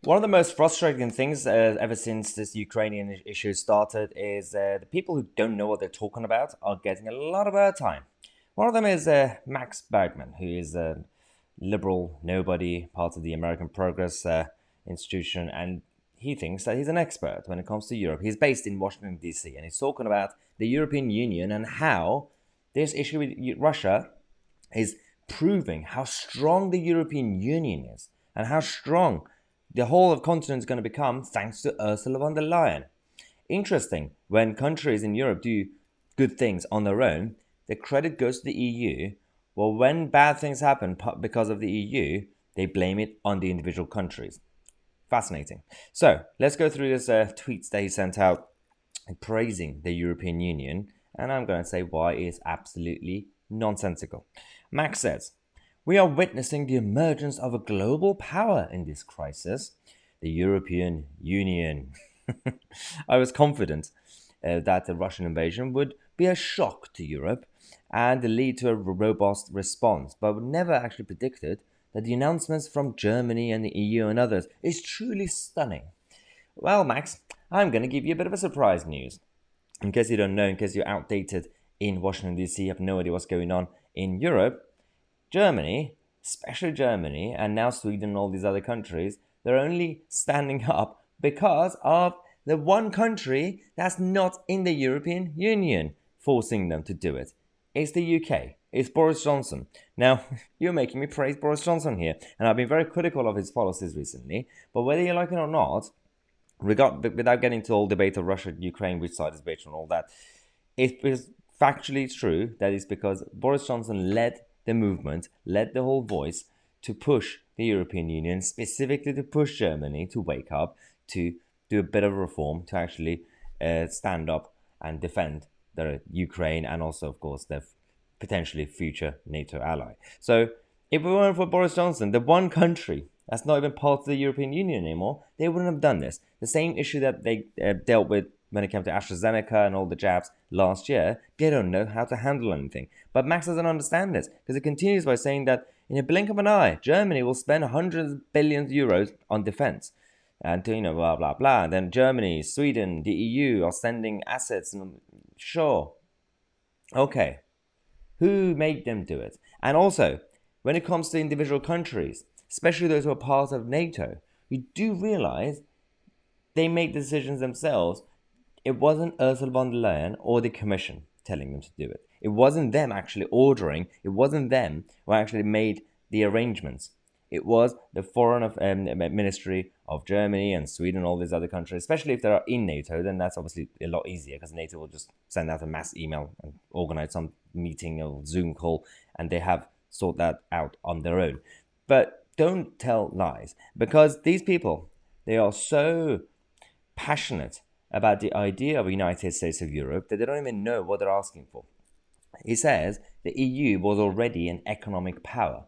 One of the most frustrating things ever since this Ukrainian issue started is the people who don't know what they're talking about are getting a lot of airtime. One of them is Max Bergman, who is a liberal nobody, part of the American Progress Institution, and he thinks that he's an expert when it comes to Europe. He's based in Washington, D.C., and he's talking about the European Union and how this issue with Russia is proving how strong the European Union is and how strong the whole of continent is going to become thanks to Ursula von der Leyen. Interesting, when countries in Europe do good things on their own, the credit goes to the EU. Well, when bad things happen because of the EU, they blame it on the individual countries. Fascinating. So let's go through this tweets that he sent out praising the European Union, and I'm going to say why it's absolutely nonsensical. Max says, we are witnessing the emergence of a global power in this crisis, the European Union. I was confident that the Russian invasion would be a shock to Europe and lead to a robust response, but never actually predicted that the announcements from Germany and the EU and others is truly stunning. Well, Max, I'm going to give you a bit of a surprise news. In case you don't know, in case you're outdated in Washington, D.C., have no idea what's going on in Europe, Germany, especially Germany, and now Sweden and all these other countries, they're only standing up because of the one country that's not in the European Union forcing them to do it. It's the UK. It's Boris Johnson. Now, you're making me praise Boris Johnson here, and I've been very critical of his policies recently, but whether you like it or not, without getting to all debate of Russia, Ukraine, which side is better and all that, it is factually true that it's because Boris Johnson led the movement, led the whole voice to push the European Union, specifically to push Germany to wake up, to do a bit of reform, to actually stand up and defend the Ukraine and also, of course, their potentially future NATO ally. So if it weren't for Boris Johnson, the one country that's not even part of the European Union anymore, they wouldn't have done this. The same issue that they dealt with when it came to AstraZeneca and all the jabs last year, they don't know how to handle anything. But Max doesn't understand this because it continues by saying that in a blink of an eye, Germany will spend hundreds of billions of euros on defense. And blah, blah, blah. And then Germany, Sweden, the EU are sending assets. And sure. Okay. Who made them do it? And also, when it comes to individual countries, especially those who are part of NATO, we do realize they make decisions themselves. It wasn't Ursula von der Leyen or the Commission telling them to do it. It wasn't them actually ordering. It wasn't them who actually made the arrangements. It was the Foreign Ministry of Germany and Sweden, all these other countries, especially if they are in NATO, then that's obviously a lot easier because NATO will just send out a mass email and organize some meeting or Zoom call, and they have sort that out on their own. But don't tell lies, because these people, they are so passionate about the idea of a United States of Europe that they don't even know what they're asking for. He says the EU was already an economic power.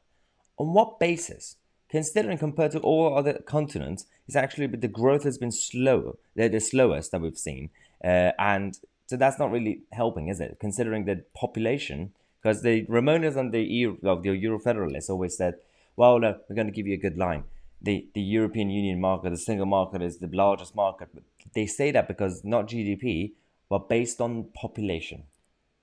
On what basis? Considering compared to all other continents, it's actually the growth has been slower. They're the slowest that we've seen, and so that's not really helping, is it? Considering the population, because the Remoaners and the EU, the Euro Federalists always said, "Well, no, we're going to give you a good line. The European Union market, the single market, is the largest market." But they say that because not GDP, but based on population,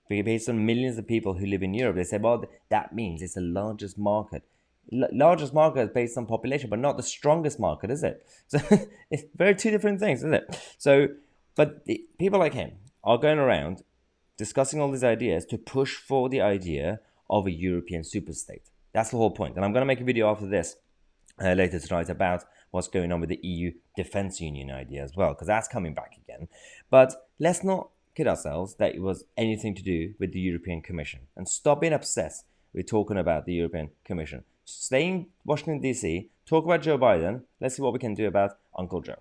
based on millions of people who live in Europe. They say, well, that means it's the largest market. Largest market is based on population, but not the strongest market, is it? So it's very two different things, isn't it? So, but people like him are going around discussing all these ideas to push for the idea of a European superstate. That's the whole point. And I'm going to make a video after this later tonight about what's going on with the EU Defence Union idea as well, because that's coming back again. But let's not kid ourselves that it was anything to do with the European Commission. And stop being obsessed with talking about the European Commission. Stay in Washington, D.C., talk about Joe Biden. Let's see what we can do about Uncle Joe.